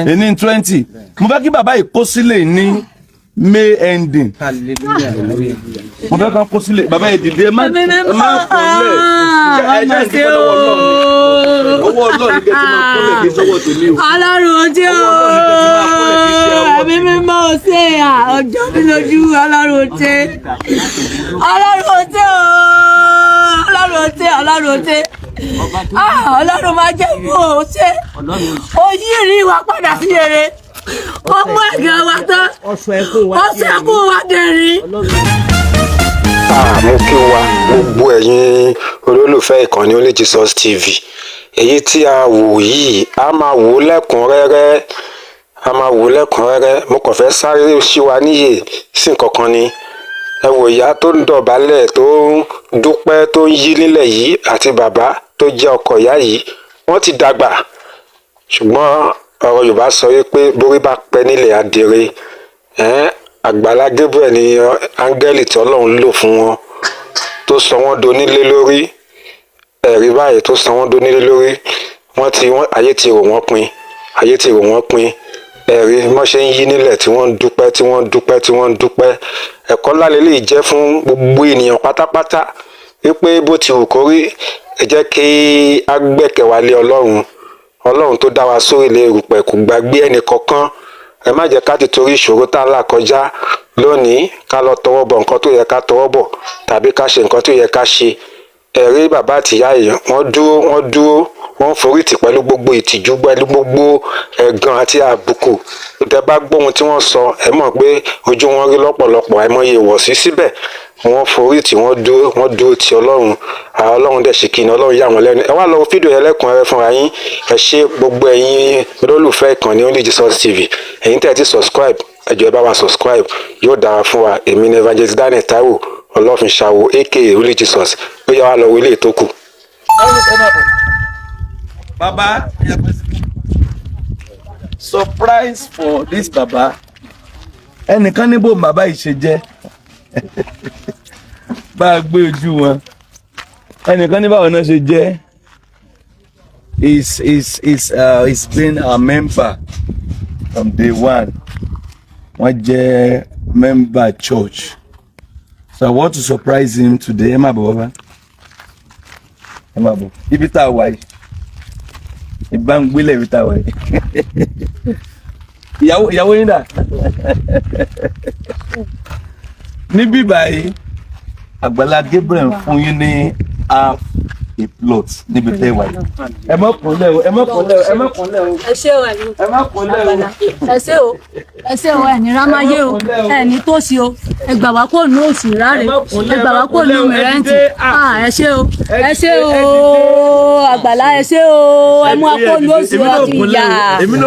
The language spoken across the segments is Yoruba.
Ní 20. Mo fẹ́ kí bàbá yìí kó sílẹ̀ ní May ending. Mo fẹ́ kán kó sílẹ̀. Bàbá yìí dìde má kúnlẹ̀. Owó Ọlọ́run kẹ́ tí máa kúnlẹ̀ kí sọ́wọ́ tèmi o. Ọlọ́run ojú o. Ẹ̀mí mímọ́ ò ṣe ọjọ́ mi lójú Ọlọ́run ojú. Ọlọ́run ojú o. Ọlọ́run ojú. Ọlọ́run ojú. Ọlọ́run máa jẹ́ fún o ṣe. Ó yí rí wa padà sí rere. Ó mú ẹ̀gẹ́ wa tán. Ó ṣẹ́kù wa dẹ̀rín. Mo kí wa gbogbo ẹ̀yin olólùfẹ́ ìkànnì Only Jesus TV. Èyí tí a wò yìí a máa wò lẹ́kùnrẹ́rẹ́. Mo kàn fẹ́ sáré sí wa níyè sí nǹkan kan ni. Ẹ wò ìyá tó ń dọ̀bálẹ̀ tó ń dúpẹ́ tó ń yí nílẹ̀ yìí àti bàbá tó jẹ́ ọkọ ìyá yìí wọ́n ti dàgbà. Ṣùgbọ́n ọ̀rọ̀ Yorùbá sọ wípé borí bá pẹ́ nílẹ̀ adìrẹ. Agbala Gabriel ni áńgẹ́lì tí Ọlọ́run lò fún wọn tó sọ wọ́n donílé lórí. Ẹ̀rí báyìí tó sọ wọ́n donílé lórí. Ayé ti rò wọ́n pin. Ẹ̀rí wọ́n ṣe ń yí nílẹ̀ tí wọ́n ń dúpẹ́. Ẹ̀kọ́ ńlá lélẹ́yìí jẹ́ fún gbogbo ènìyàn pátápátá wípé bó ti wù kó rí ẹ jẹ́ kí a gbẹ́kẹ̀wálé Ọlọ́run tó dá wa sórí ilẹ̀ erùpẹ̀ kò gbàgbé ẹnì kankan. Ẹ má jẹ́ ká ti torí ìṣòro tá ń là kọjá lónìí ká lọ tọwọ́ bọ̀ nǹkan tó yẹ ká tọwọ́ bọ̀ tàbí ká ṣe nǹkan tó yẹ ká ṣe. Ẹ̀rí bàbá àtìyá yìí wọ́n dúró wọ́n forítì pẹ̀lú gbogbo ìtìjú pẹ̀lú gbogbo ẹ̀gàn àti àbùkù. Tẹ́ bá gbọ́ ohun tí wọ́n sọ ẹ mọ̀ pé ojú wọn rí lọ́pọ̀lọpọ̀ àìmọye ìwọ̀sí síbẹ̀. Wọ́n forítì wọ́n dúró ti Ọlọ́run. Ọlọ́run dẹ̀ ṣe kíni Ọlọ́run yà wọ́n lẹ́nu. Ẹ wá lọ fídíò yẹn lẹ́kùnrẹ́rẹ́ fúnra yín. Ẹ ṣé gbogbo ẹ̀yin olólùfẹ́ ìkànnì Only Jesus TV. Ẹ̀yin tẹ́ ti subscribe ẹ jọ̀ọ́ ẹ bá wa subscribe yóò dára fún wa. Èmi ni Evangelist Daniel Taiwo Ọlọ́finṣàwò aka Only Jesus. Ó yá wa lọ wọlé ètò kù. Baba, surprise for this baba. Ẹnìkan ní bó bàbá yìí ṣe jẹ́. Bá a gbé ojú wọn. Ẹnìkan ní báwo náà ṣe jẹ́. He's been a member from day one. Wọ́n jẹ́ member church. So I want to surprise him today. Ẹ má bọ̀ bàbá. Ẹ má bọ̀. Ibi tá a wà yìí. Ìbángbélé ibi tá a wà yìí. Ìyàwó yín dà. Níbí báyìí Agbala Gabriel fún yín ní half a plot níbi tẹ́ wà yìí. Ẹ má kúnlẹ̀ o. Ẹ ṣé o ẹ̀yin. Ẹ má kúnlẹ̀ o. Ẹ ṣé o ẹni rámáyé o ẹni tó sí o ẹ gbà wá kó nù òsì ráre ẹ gbà wá kó nù mìrẹ́ǹtì. Ẹ ṣé o Àgbàlá ẹ ṣé o ẹ mú akó nù òsì ọtí ìyá. Ẹ̀mí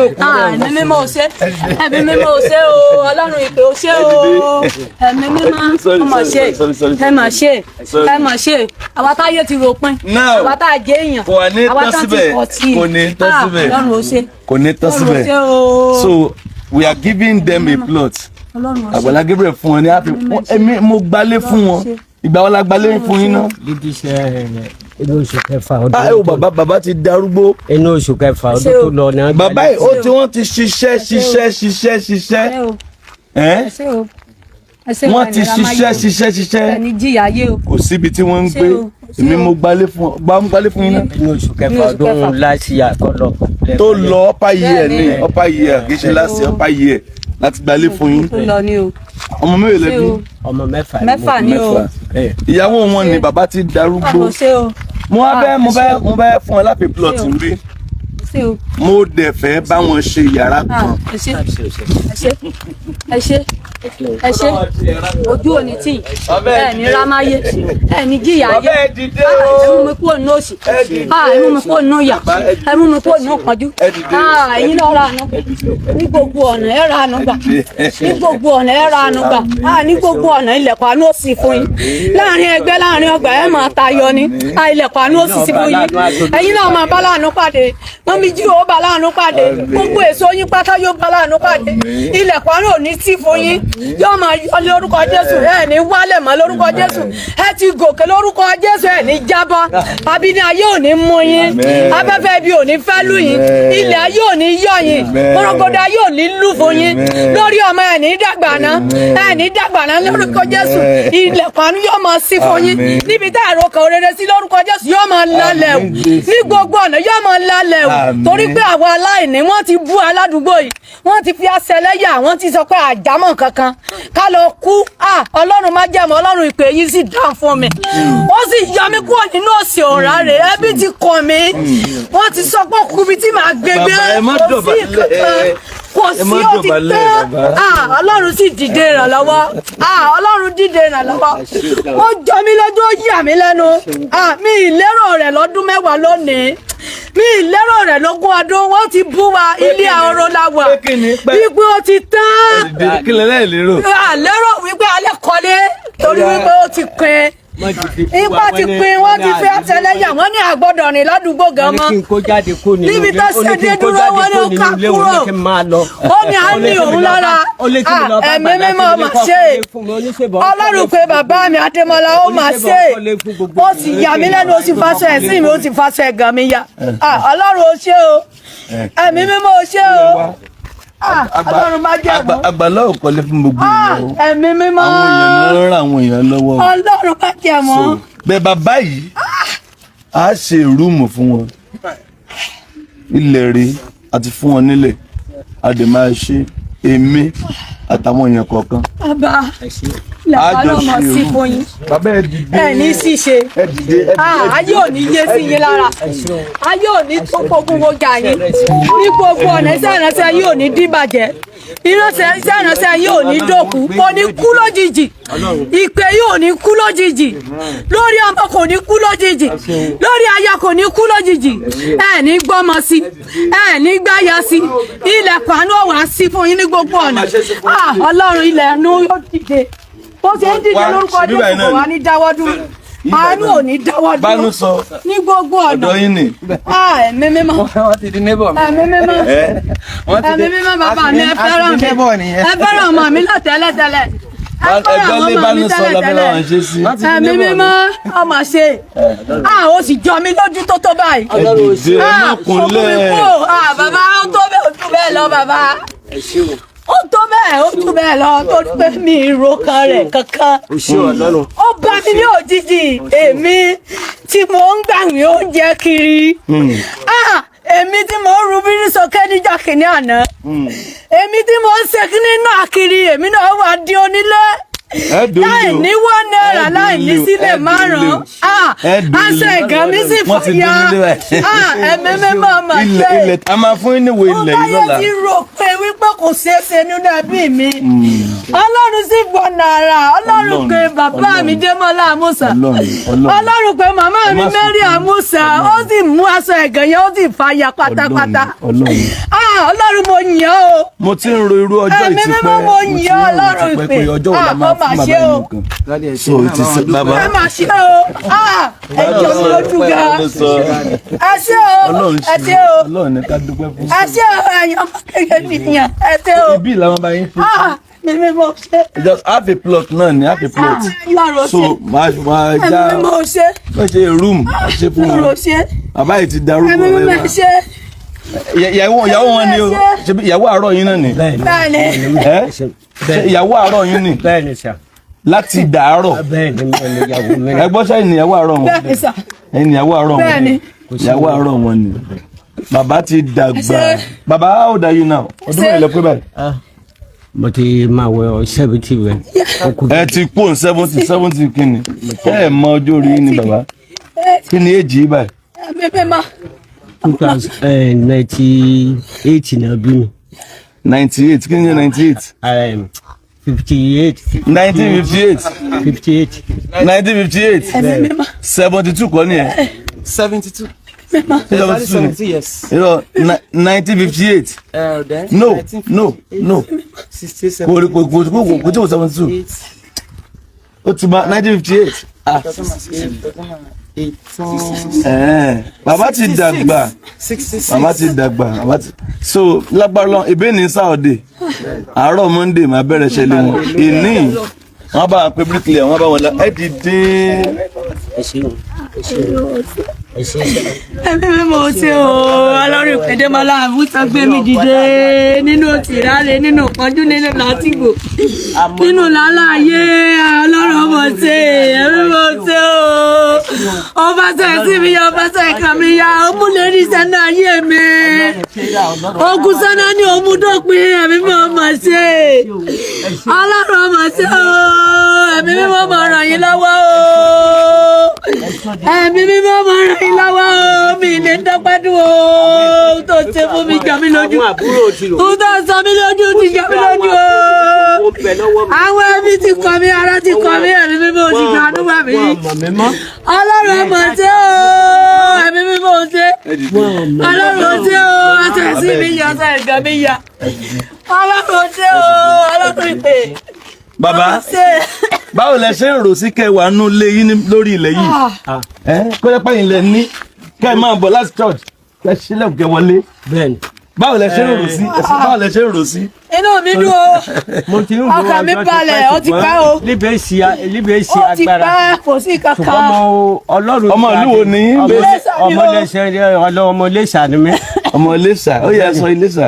mímọ́ ò ṣe ẹ̀mí mímọ́ ò ṣe o Ọlọ́run ìpè ò ṣe o ẹ̀mí mímọ́ ẹ mà ṣe àwa táyé ti rò pin àwa tá a jẹ èèyàn àwa tá ti pọ̀ sí i Ọlọ́run ò ṣe kò ní tán síbẹ̀. So we are giving them a plot. Agbala Gabriel fún wọn ní àfi mo gbalé fún wọn. Ìgbà wo la gbalé fún yín náà? Dídí iṣẹ́ inú oṣù kẹfà ọdún. Bàbá ti darúgbó. Inú oṣù kẹfà ọdún tó lọ náà. Bàbá yìí ó ti wọ́n ti ṣiṣẹ́. Wọ́n ti ṣiṣẹ́. Ẹni jìyà yé o. Kò síbi tí wọ́n ń gbé. Èmi mo gbalé fún yín náà. Inú oṣù kẹfà ọdún láti àkọlọ. Tó lọ upper year ni upper year kì í ṣe láti upper year láti gbalé fún yín. Tó lọ ní o. Ọmọ mélòó lẹ bí? Ọmọ mẹ́fà ni o. Ìyàwó wọn ni bàbá ti darúgbó. Mo bẹ fún ọ láti plot nbí. Mo dẹ̀ fẹ́ bá wọn ṣe yàrá kan. Ẹ ṣé ojú òní tí ẹni rámáyé ẹni jìyà yé ẹmú mi kúrò ní òsì ẹmú mi kúrò ní ìyà ẹmú mi kúrò ní ìpọ́njú ẹ̀yin náà ra àánú ní gbogbo ọ̀nà ẹ̀ ra àánú gbà ní gbogbo ọ̀nà ẹ̀ ra àánú gbà ní gbogbo ọ̀nà ilẹ̀kùn àánú òsì fún yín láàrin ẹgbẹ́ láàrin ọgbà ẹ̀ máa tayọ ní ilẹ̀kùn àánú òsì sí fún yín ẹ̀yin náà máa bá láàánú pàdé wọ́n mi jí ó bá láàánú pàdé gbogbo èso yín pátá yóò bá láàánú pàdé ilẹ̀kùn àánú ò ní tì fún yín yóò máa yọ lórúkọ Jésù ẹ ní wálẹ̀ mọ́ lórúkọ Jésù ẹ ti gòkè lórúkọ Jésù ẹ ní jábọ́ àbí ní ayé ò ní mú yín afẹ́fẹ́ ibi ò ní fẹ́ lù yín ilẹ̀ ayé ò ní yọ yín kórógódó ayé ò ní lù fún yín lórí ọmọ ẹ ní dàgbà náà lórúkọ Jésù ilẹ̀kùn àánú yóò máa ṣí fún yín níbi tá ẹ̀rọ kan rere sí lórúkọ Jésù yóò máa lálẹ́ o ní gbogbo ọ̀nà yóò máa lálẹ́ o torí pé àwọn aláìní wọ́n ti bú aládùúgbò yìí wọ́n ti fi àṣẹlẹ́yà wọ́n ti sọ pé àjámọ̀ kankan ká lọ kú Ọlọ́run má jẹ́mọ́ Ọlọ́run ìpè yìí sì dán fún mi ó sì yọ mí kúrò nínú òsì ọ̀rá rẹ̀ ẹbí ti kàn mí wọ́n ti sọ pé kúbi tí màá gbégbé kò sí kankan kò sí ó ti tẹ́ Ọlọ́run sì dìde ìrànlọ́wọ́ Ọlọ́run dìde ìrànlọ́wọ́ ó jọ mí lójú ó yà mí lẹ́nu mi ìlérò rẹ̀ lọ́dún mẹ́wàá lónìí mi ìlérò rẹ̀ lógún ọdún wọ́n ti bú wa ilé ọ̀rọ̀ la wà wípé ó ti tán lérò wípé alẹ́ kọ́lé torí wípé ó ti pin ipa ti pin wọ́n ti fẹ́ àtẹlẹ́yà wọ́n ní àgbọ́dọ̀ rìn ládùúgbò gan mọ́ níbi tó ṣe dé dúró wọ́n ní ó ká kúrò ó ní à ń ní òun lára ẹ̀mí mímọ́ mà ṣe Ọlọ́run pé bàbá mi Adémọ́lá ó mà ṣe ó sì yà mí lẹ́nu ó sì fàṣẹ ẹ̀sìn mi ó sì fàṣẹ ẹ̀gàn mi yá Ọlọ́run ó ṣe o ẹ̀mí mímọ́ ó ṣe o. Ọlọ́run má jẹ́ mọ́. Àgbàlá ò kọ́lé fún gbogbo èèyàn o. Ẹ̀mí mímọ́. Àwọn èèyàn ló ràn àwọn èèyàn lọ́wọ́. Ọlọ́run má jẹ́ mọ́. Bẹ́ẹ̀ bàbá yìí á ṣe rúùmù fún wọn. Ilẹ̀ rèé àti fún wọn nílẹ̀. A dẹ̀ máa ṣe èmi àtàwọn èèyàn kọ̀ọ̀kan. Bàbá lẹ́kọ̀ọ́ ló mọ̀ sí fún yín. Bàbá ẹ dìde. Ẹ ní ṣíṣe. Ẹ dìde. Ayé ò ní yé sí yín lára. Ayé ò ní tó gbogbo jà yín. Ní gbogbo ọ̀nà iṣẹ́ ìránṣẹ́ yín ò ní dìbàjẹ́. Iṣẹ́ ìránṣẹ́ yín ò ní dòkú. Kò ní kú lójijì. Ìpè yín ò ní kú lójijì. Lórí ọmọ kò ní kú lójijì. Lórí aya kò ní kú lójijì. Ẹ ní gbọ́mọ sí. Ẹ ní gbáya sí. Ilẹ̀kùn àánú ò wá sí fún yín ní gbogbo ọ̀nà. Ọlọ́run ilẹ̀ àánú yóò dìde. Bó ṣe ń dìde lórúkọ Jésù kò wá ní dáwọ́ dúró. Àánú ò ní dáwọ́ dúró. Bánú sọ. Ní gbogbo ọ̀nà. Ọ̀dọ̀ yín ni. Ẹ̀mí mímọ́. Wọ́n ti di neighbor mi. Ẹ̀mí mímọ́. Ẹ̀mí mímọ́ bàbá mi ẹ fẹ́ràn mi. Ẹ fẹ́ràn ọmọ mi lọ tẹ́lẹ̀tẹ́lẹ̀. Ẹgbẹ́ lé Bánú sọ lábẹ́rẹ́ àwọn ṣe sí. Ẹ̀mí mímọ́ ọmọ ṣe. Ó sì jọ mí lójú tó tó báyìí. Ẹ̀dìdè ọmọkùnrin. Bàbá ó tó bẹ́ẹ̀ ó tún bẹ́ẹ̀ lọ bàbá. Ó tó bẹ́ẹ̀ lọ torí pé mi ìró kan rẹ̀ kankan. Ó bá mi ní òjijì èmi tí mo ń gbàgbé oúnjẹ kiri. Èmi tí mo ń ru bírí sókè níjọ́ kìíní àná. Èmi tí mo ń ṣe kíní náà kiri èmi náà wà di onílé. Láì ní náírà láì ní sílẹ̀ márùn-ún. Aṣọ ẹ̀gàn mi sì fọyà. Ẹ̀mí mímọ́ máa ṣe. Ilẹ̀ a máa fún ìníwò ilẹ̀ yìí lọ́la. Ọláyé ti rò pé wípé kò ṣeé ṣe nínú ẹbí mi. Ọlọ́run sì gbọ̀nà ara. Ọlọ́run pé bàbá mi Démọ́lá Àmúsà. Ọlọ́run pé màmá mi Mary Àmúsà. Ó sì mú aṣọ ẹ̀gàn yẹn ó sì fàyà pátápátá. Ọlọ́run mo yàn ó. Mo ti ń ro irú ọjọ́ ìtìpẹ́. Ẹ̀mí mímọ́ mo yàn Ọlọ́run ìpè. Ọjọ́ wo la máa fún bàbá yín nìkan. So it is bàbá. Ẹ máa ṣe o. Ẹ jọ mi lójú ga. Ẹ ṣe o. Ẹ ṣe o. Ọlọ́run ní ká dúpẹ́ fún. Ẹ ṣe o. Ẹ̀yin ọmọ kékeré nìyẹn. Ẹ ṣe o. Ibi làwọn bá yín fi. Mímí mo ṣe. Just half a plot náà ni half a plot. Lọ́rọ̀ ṣe. So máa já. Ẹ̀mí mo ṣe. Wọ́n ṣe room ṣe fún wọn. Lọ́rọ̀ ṣe. Bàbá yìí ti darúgbó Ẹ̀mí rẹ̀ mo wá. ṣe. Ìyàwó wọn ni o. Ìyàwó àárọ̀ yín náà ni. Bẹ́ẹ̀ni. Ìyàwó àárọ̀ yín ni. Bẹ́ẹ̀ni sà. Láti dàárọ̀. Bẹ́ẹ̀ni mo ní ìyàwó mi. Ẹ gbọ́ sẹ́yìn ìyàwó àárọ̀ wọn. Bẹ́ẹ̀ni sà. Ẹ̀yin ìyàwó àárọ̀ wọn. Bẹ́ẹ̀ni. Ìyàwó àárọ̀ wọn ni. Bàbá ti dàgbà. Bàbá how old are you now? Ọdún mẹ́rin lẹ pé báyìí. Mo ti máa wọ 70 rẹ̀. Ẹ ti kó 70 kí ni? Ẹ mọ ọjọ́ orí yín ni bàbá. Kí ni èjì yìí báyìí? Ẹ̀mí mímọ́. 98 náà bí mi. 98 kí ni 98? 58. 1958. 58. 1958. Ẹ̀mí mímọ́. 72 kọ́ ni ẹ. 72. 72 yes. You know, 1958. Then No. 67. Kò tí kò 72. Ó ti ma 1958. bàbá ti dàgbà. 66. Bàbá ti dàgbà. So lágbára lọ ebe ní Saturday. Àárọ̀ Monday máa bẹ̀rẹ̀ ṣẹlẹ̀ wọn. Ìní wọ́n bá pé bricklayer wọ́n bá wọn la ẹ dìde. Ẹ̀mí mi mo ṣe o, Ọlọ́run ìpèdémọ́lá àbútọ́ gbé mi dìde nínú tìrálẹ̀, nínú pọ́njú, nínú látìgbò, nínú lálàyé, Ọlọ́run mo ṣe, ẹ̀mí mo ṣe o. Ọba sọ ẹ̀sìn mi yá, ọba sọ ẹ̀ka mi yá, ọmú lè rí sẹ́nà ayé mi. Ogun sẹ́nà ni òmù dópin, ẹ̀mí mi mo ṣe. Ọlọ́run mo ṣe o, ẹ̀mí mi mo ràn yín lọ́wọ́ o. Ẹ̀mí mi mo ràn yín lọ́wọ́ o, mi ní dọ́pẹ́dù o, tó ṣe fún mi jà mí lójú, tó sọ mí lójú ti jà mí lójú o. Àwọn ẹbí ti kọ̀ mí, ara ti kọ̀ mí, ẹ̀mí mi mo ti gbà àdúrà mi. Ọlọ́run mo ṣe o, ẹ̀mí mi mo ṣe. Ọlọ́run mo ṣe o, ọ̀sẹ̀ sí mi yá, ọ̀sẹ̀ ìgbà mi yá. Ọlọ́run mo ṣe o, Ọlọ́run ìpè. Bàbá báwo lẹ ṣe ń rò sí kẹwàá nú lé yín lórí ilẹ̀ yìí? Kó lẹ́pẹ́ yín lẹ ní kẹ́ ẹ máa bọ̀ láti church kẹ́ sílẹ̀ kẹ́ wọlé. Bẹ́ẹ̀ni. Báwo lẹ ṣe ń rò sí? Báwo lẹ ṣe ń rò sí? Inú mi dùn o, ọkàn mi balẹ̀, ó ti pẹ́ o. Líbẹ̀ ṣe Ó ti agbára. pẹ́, kò sí kankan. Ṣùgbọ́n Ọlọ́run. Ọmọ ìlú wo ni? Ọmọ Iléṣà ni mí. Ọmọ Iléṣà, ó yẹ sọ Iléṣà.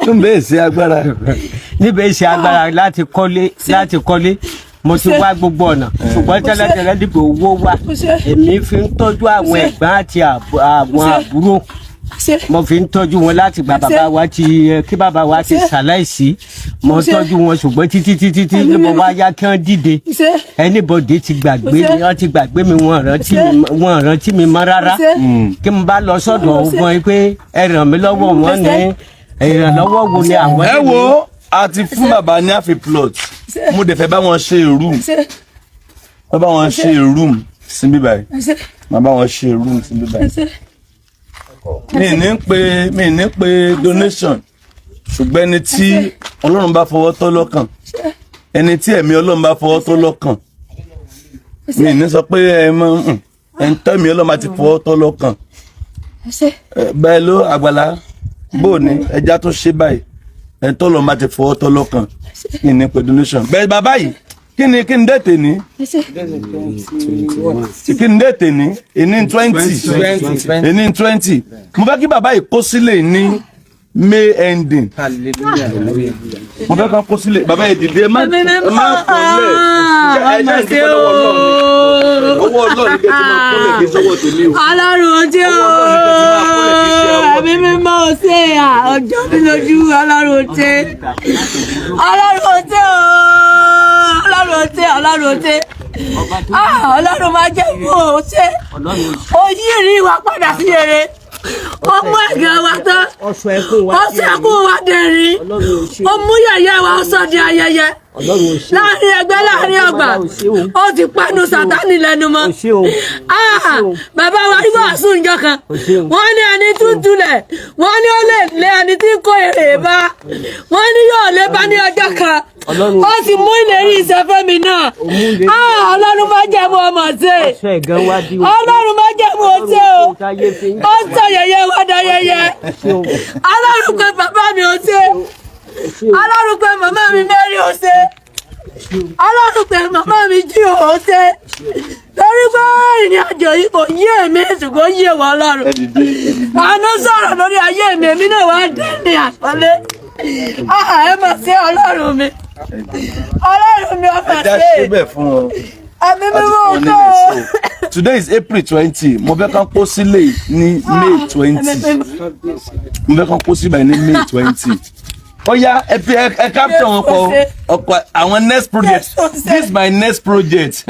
Tún bẹ́ẹ̀ ṣe agbára. Níbẹ̀ ṣe agbára láti kọ́lé. Mo ti wá gbogbo ọ̀nà. Ṣùgbọ́n tẹ́lẹ̀tẹ́lẹ̀ dìbò owó wá. Èmi fi ń tọ́jú àwọn ẹ̀gbọ́n àti àwọn àbúrò. Mo fi ń tọ́jú wọn láti gba kí bàbá wa ti ṣaláìsí. Mo tọ́jú wọn ṣùgbọ́n títí ni mo wá yá kí wọ́n dìde. Anybody ti gbàgbé mi, wọ́n ti gbàgbé mi, wọ́n rántí mi mọ́ rárá. Kí mo bá lọ sọ́dọ̀ wọn pé ẹ ràn mí lọ́wọ́ wọn ní ìrànlọ́wọ́ wo ni àwọn. Ẹ wo àti fún bàbá ní àfi plot mo dẹ̀ fẹ́ bá wọn ṣe room bá wọn ṣe room síbí báyìí má bá wọn ṣe room síbí báyìí mi ní pé donation ṣùgbọ́n ẹni tí Ọlọ́run bá fọwọ́ tọ́ lọ́kàn ẹni tí ẹ̀mí Ọlọ́run bá fọwọ́ tọ́ lọ́kàn mi ní sọ pé ẹni tẹ́mi Ọlọ́run bá ti fọwọ́ tọ́ lọ́kàn bẹ́ẹ̀ ló Àgbàlá bó ni ẹja tó ṣe báyìí ẹni tó lọ́ọ́ máa ti fọwọ́ tọ́ lọ́kàn kí ni pé donation bẹ́ẹ̀ bàbá yìí kí ni dẹ́tẹ̀ ní kí ni dẹ́tẹ̀ ní ìní 20 mo fẹ́ kí bàbá yìí kó sílẹ̀ ní May ending mo fẹ́ kán kó sílẹ̀ bàbá yìí dìde ẹ má kọ́ lẹ̀ ẹ jẹ́ ìdíkọ́ lọ́wọ́ Ọlọ́run owó Ọlọ́run kẹ́ tí máa kọ́ lẹ̀ kí sọ́wọ́ tèmi o Ọlọ́run ojú o, ẹ̀mí mímọ́ o ṣe ọjọ́ mi lójú Ọlọ́run ojú Ọlọ́run máa jẹ́ mú o ṣe o yí rí wa padà sí rere ó mú ẹ̀gẹ́ wa tán ó ṣẹ́kù wa dẹ̀rín ó mú yẹ̀yẹ́ wa ó sọ di ayẹyẹ láàrin ẹgbẹ́ láàrin ọgbà ó ti pẹnu Sátánì lẹ́nu mọ́ bàbá wa rí wàásù ńjọ́ kan wọ́n ní ẹni túntúlẹ̀ wọ́n ní ó lè lé ẹni tí kò èrè bá wọ́n ní yóò lé bá ní ọjọ́ kan ó sì mú ìlérí ìṣẹ́fẹ́ mi náà Ọlọ́run má jẹ́ mu ọmọ ṣe Ọlọ́run má jẹ́ mu ọṣẹ́ o ó sọ yẹ̀yẹ́ wá dá yẹ̀yẹ́ Ọlọ́run pé bàbá mi ò ṣe Ọlọ́run pé màmá mi Mary ò ṣe Ọlọ́run pé màmá mi jí ò ṣe torí pé ìrìn àjò yìí kò yé èmi ṣùgbọ́n yé wọ Ọlọ́run àánú sọ̀rọ̀ lórí ayé mi èmi náà wá dé ní àpọ́nlé ẹ mà ṣe Ọlọ́run mi ọmọ ṣe àmì mímọ́ ọ̀tọ̀. Today is April 20 mo fẹ́ kán kó sílẹ̀ ní May 20 mo fẹ́ kán kó sílẹ̀ ní May 20 ó yá ẹ capture wọn ọkọ àwọn next project this is my next project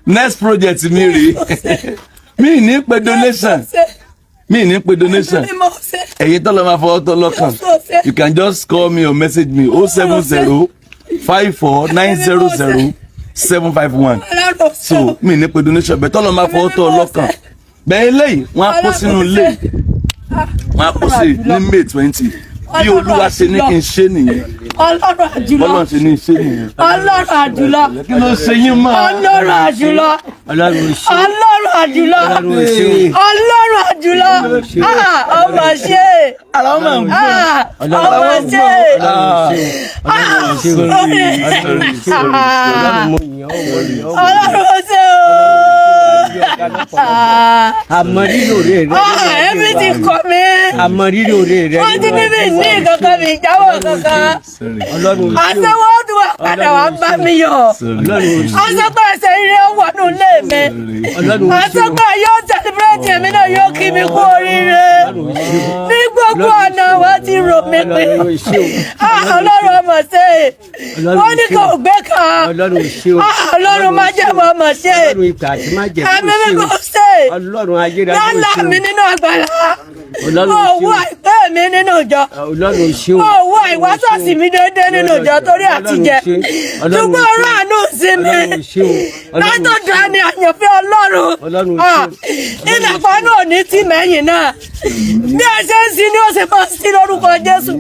next project mi rèé mi ní pé donation ẹ̀yin tó lọ máa fọwọ́ tó lọ́kàn you can just call me or message me 070 54 900 751 so mi ní pé donation bẹ́ẹ̀ tó lọ máa fọwọ́ tó lọ́kàn bẹ́ẹ̀ lẹ́yìn wọ́n á kó sínú lé wọ́n á kó sí ní May 20 bí Olúwa ṣe ní kí n ṣe nìyẹn Ọlọ́run àjùlọ Ọlọ́run ṣe ní ṣe nìyẹn Ọlọ́run àjùlọ kí ló ṣe yín mọ́ Ọlọ́run àjùlọ Ọlọ́run àjùlọ Ọlọ́run àjùlọ ọmọ ṣe ọmọ ṣe Ọlọ́run ṣe àmọ̀rírò rẹ̀ ẹbí ti kọ́ mi àmọ̀rírò rẹ̀ wọ́n ti ní mi ní kankan mi ìjáwọ́ kankan àṣẹwọ́ tí wọ́n padà wá bá mi yọ àṣẹkọ̀ ẹsẹ̀ ire wọnú ilé mi àṣẹkọ̀ yóò sẹlẹ̀bírẹ̀tì èmi náà yóò kí mi kú oríire ní gbogbo ọ̀nà wọ́n ti rò mí pé Ọlọ́run ọmọ ṣe wọ́n ní kò gbé kan Ọlọ́run má jẹ́ mọ́ ọmọ ṣe ẹ̀mí mi kò ṣe lọ́la mi nínú àgbàlá owó àìpẹ́ mi nínú ìjọ owó àìwásọ̀sì mi déédéé nínú ìjọ torí àtijẹ́ ṣùgbọ́n ọ̀rọ̀ àánú sí mi látọ̀dọ̀ ni àyànfẹ́ Ọlọ́run ilẹ̀kùn náà ní tí mẹ́yìn náà bí ẹ ṣe ń sin ni ó ṣe máa sí lórúkọ Jésù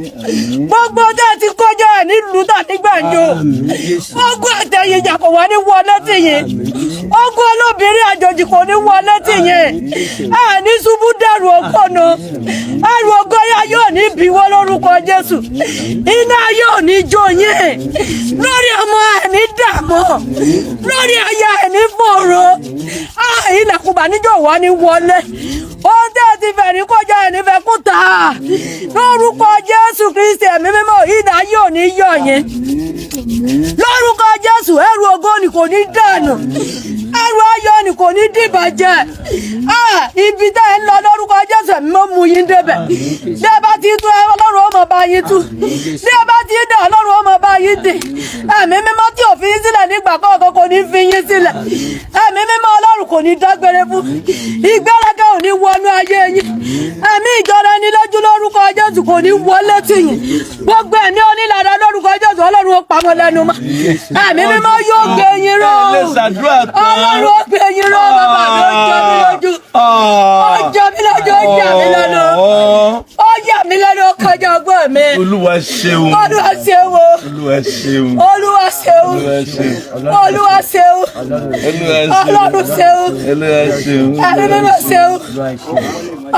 gbogbo tẹ́ ti kọjá ẹ̀ nílùú tàbí gbàǹjo ogun àtẹ̀yìnjà kò wá ní wọlé tì yín ogun olóbìnrin àjòjì kò ní wọlé tì yín ẹ̀ ní ṣubú dẹ̀rù ògbónà ẹrù ògóyà yóò ní bíwọ́ lórúkọ Jésù iná yóò ní jó yín lórí ọmọ ẹ̀ ní dààmú lórí aya ẹ̀ ní fòrò ilẹ̀kùn níjọ́ wá ní wọlé ó tẹ́ ti fẹ̀ ní kọjá ẹ̀ nífẹ̀ẹ́ kú ta lórúkọ Jésù Kristi ẹ̀mí mímọ́ iná yóò ní yọ̀ yín lórúkọ Jésù ẹrù ògo ni kò ní dànù ẹrù ayọ̀ ni kò ní dìbàjẹ́ ibi tẹ́ ẹ ń lọ lórúkọ Jésù ẹ̀mí mọ́ mú yín débẹ̀ bí ẹ bá ti tú Ọlọ́run ó máa bá yín tú bí ẹ bá ti dé Ọlọ́run ó máa bá yín dé ẹ̀mí mímọ́ tí ò fi yín sílẹ̀ nígbà kọ̀ọ̀kan kò ní fi yín sílẹ̀ ẹ̀mí mímọ́ Ọlọ́run kò ní dágbére fún ìgbéraga ò ní wọnú ayé yín ẹ̀mí ìjọra ẹni lójú lórúkọ Jésù kò ní wọlé tì yín gbogbo ẹ̀mí onílàdá lórúkọ Jésù Ọlọ́run ó pamọ́ lẹ́nu mọ́ ẹ̀mí mímọ́ yóò gbé yín ró Ọlọ́run ó gbé yín ró bàbá mi ó jọ mí lójú ó jọ mí lójú ó jà mí lẹ́nu ó yà mí lẹ́nu ó kọjá ọgbọ́n mi. Olúwa ṣeun. Olúwa ṣeun. Olúwa ṣeun. Olúwa ṣeun. Olúwa ṣeun. Ọlọ́run ṣeun. Olúwa ṣeun. Ẹ̀mí mímọ́ ṣeun.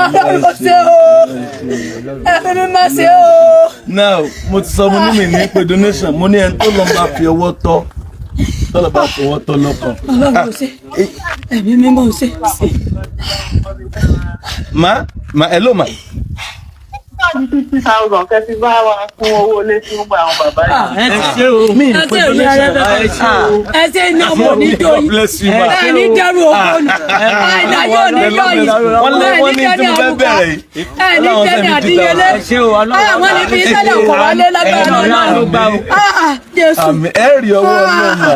Ọlọ́run ṣeun. Ẹ̀mí mímọ́ ṣeun. Now mo ti sọ mo ní mi ní pé donation mo ní ẹni tó lọ máa fi ọwọ́ tọ́ tọ́lọ̀ bá fi ọwọ́ tọ́ lọ́kàn. Ọlọ́run ṣe ẹ̀mí mímọ́ ṣe. Ma hello ma. 50,000 kẹ́ fi bá wa fún owó ilé tí wọ́n gba àwọn bàbá yìí. ẹ ṣé o mi ì pé ẹ ṣe iná mo ní dóyin ẹ ní dẹrù ògbóni àìdá yóò ní yọyìn wọ́n ní tí mo fẹ́ bẹ̀rẹ̀ yìí. ẹ ní tẹ́lẹ̀ àdíyelé àwọn ní fi tẹ́lẹ̀ ọkọ̀ wálé lágbára náà. Jésù ẹ rí ọwọ́ Ọlọ́run ma.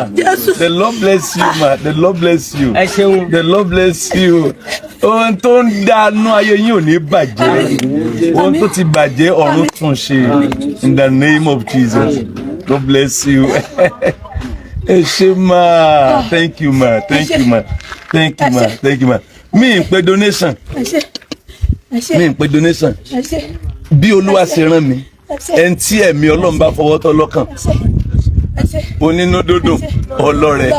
The Lord bless you ma. The Lord bless you. ẹ ṣeun. The Lord bless you. Ohun tó ń dánú ayé yín ò ní bàjẹ́. Ohun tó ti bàjẹ́ ọ̀run tún ṣe. In the name of Jesus. God bless you. Ẹ ṣé ma. Thank you ma. Thank you ma. Thank you ma. Thank you ma. Mi ń pe donation. Mi ń pe donation. Bí Olúwa ṣe rán mi. Ẹni tí ẹ̀mí Ọlọ́run bá fọwọ́ tọ́ lọ́kàn. Onínúdúndùn ọlọ́rẹ̀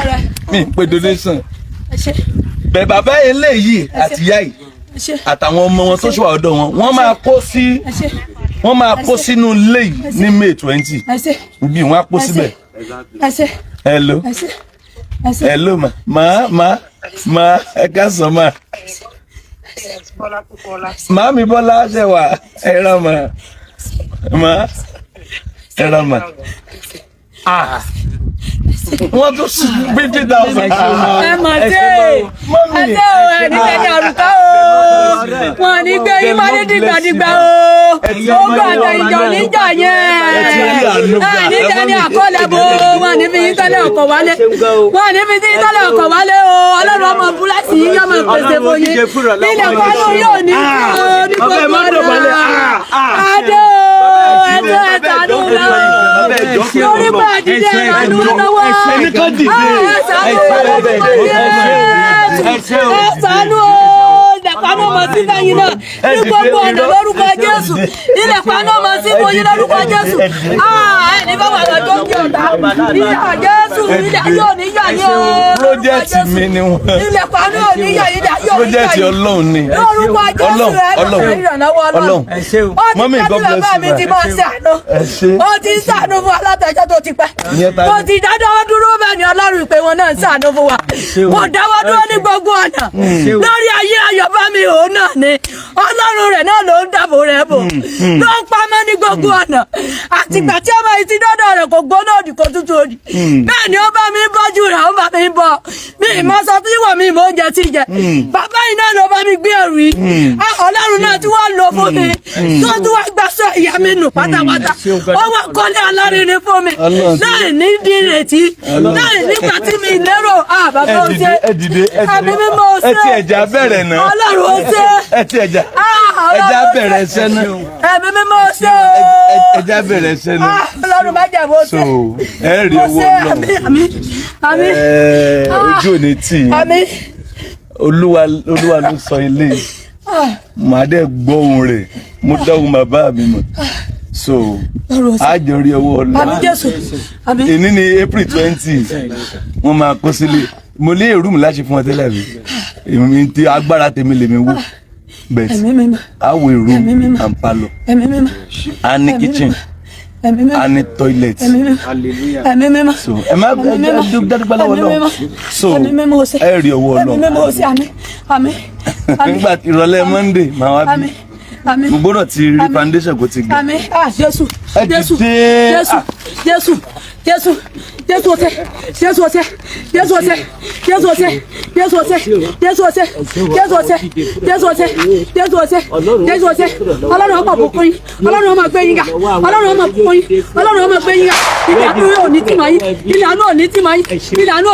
mi ń pe donation. Bẹ̀ bàbá eléyìí àti ìyá yìí àtàwọn ọmọ wọn tó ṣe wà ọ̀dọ̀ wọn wọ́n máa kó sínú ilé yìí ní May 20 bí wọ́n á kó síbẹ̀. Hello hello ma ẹ káàsán ma. Màámi Bọ́lá ṣe wà ẹ̀rọ ma ẹ̀rọ ma. Wọ́n tún 50,000. ẹ mọ̀ sí ẹ ṣe o ẹ ní tẹ́lẹ̀ àrùká o wọn ní gbé yín máa ní dìgbàdìgbà o ogun àtẹ̀yìnjọ níjà yẹn ẹ ní tẹ́lẹ̀ àkọlẹ̀ bò wọn ní fi yín tẹ́lẹ̀ ọkọ̀ wálé wọn ní fi yín tẹ́lẹ̀ ọkọ̀ wálé o Ọlọ́run ọmọ búláṣì yín yọmọ pèsè fún yín ilẹ̀ kọ́nù yóò ní ní gbogbo ọ̀nà adé o ẹ̀dọ́ ẹ̀tàdú náà orí bá àdìdé ìrànú lọ́wọ́ ẹ̀sánú ilẹ̀kùn ọmọ sí fẹ́yìn náà ní gbogbo ọ̀nà lórúkọ Jésù ilẹ̀kùn ọmọ sí fẹ́yìn lórúkọ Jésù ẹni bá wà lọ́jọ́ kí ọ̀tá ilẹ̀ Jésù ilẹ̀ yóò níyà ní o project mi ni wọn. ilẹ̀kùn ọmọ níyà ilẹ̀ project Ọlọ́run ni. Lórúkọ Jésù rẹ̀ lọ́wọ́ ìrànlọ́wọ́ Ọlọ́run. Mọ́mí God bless you. Bàbá mi ti máa ṣàánú. Ó ti ṣàánú fún alátẹ̀jọ́ tó ti pẹ́. Mo ti dáwọ́ dúró bẹ́ẹ̀ ni Ọlọ́run pé wọn náà ṣàánú fún wa. Mo dáwọ́ dúró ní gbogbo ọ̀nà. Lórí ayé Ayọ̀bámi òun náà ni. Ọlọ́run rẹ̀ náà ló ń dáàbò rẹ̀ bò. Ló ń pamọ́ ní gbogbo ọ̀nà. Àtìgbà tí ọmọ yìí ti dọ́dọ̀ rẹ̀ kò gbóná òdì kò tútù òdì. Bẹ́ẹ̀ ni ó bá mi bọ́jú rẹ̀ ó bá mi bọ̀. Mi ìmọ̀ sọ tí wọ́n mi ìmọ̀ oúnjẹ ti jẹ. Bàbá yìí náà ló bá mi gbé ẹrù yìí. Ọlọ́run náà tí wọ́n lò fún mi. Tó tún wá gbàsọ ìyá mi nù pátápátá. Ó wá kọ́lé alárinrin fún mi. Láì ní ìrètí. Láì nígbà tí mi lérò. Bàbá ó ṣe. Àbí mi mọ̀ ó ṣe. Ẹ ti ẹ̀já bẹ̀rẹ̀ náà. Ọlọ́run ó ṣe. Ẹ ti ẹ̀já bẹ̀rẹ̀ ẹsẹ̀ náà. Àbí mi mọ̀ ó ṣe. Ẹ̀já bẹ̀rẹ̀ ẹsẹ̀ náà. Ọlọ́run má jẹ́ bó ṣe. So ẹ rí owó náà. Àmín. Ojú ò ní tì í. Àmín. Olúwa ló sọ ilé. Màá dẹ̀ gbọ́ ohùn rẹ̀. Mo dáhùn bàbá mi mọ̀. So àjọ rí owó Ọlọ́run. Àmín Jésù. Àmín. Èní ni April 20. Wọ́n máa kó sílé. Mo lé èrú mi láti fún ọ tẹ́lẹ̀ mi. Èmi ti agbára tèmi lèmi wò. But I will room and parlor. And the kitchen. And the toilet. So, so, every word. Nígbà tí ìrọ̀lẹ́ Monday, màá wá bí. Mo gbọ́dọ̀ ti rí foundation kò ti gbé. Àmín. Jésù. Jésù. Jésù. Jésù. Jésù. Jésù ọ̀tẹ̀. Jésù ọ̀tẹ̀. Jésù ọ̀tẹ̀. Jésù ọ̀tẹ̀. Jésù ọ̀tẹ̀. Jésù ọ̀tẹ̀. Jésù ọ̀tẹ̀. Jésù ọ̀tẹ̀. Jésù ọ̀tẹ̀. Jésù ọ̀tẹ̀. Ọlọ́run ọmọ bùkún yín. Ọlọ́run ọmọ gbé yín ga. Ọlọ́run ọmọ bùkún yín. Ọlọ́run ọmọ gbé yín ga. Ìlànà ò ní tì máa yín. Ìlànà ò ní tì máa yín. Ìlànà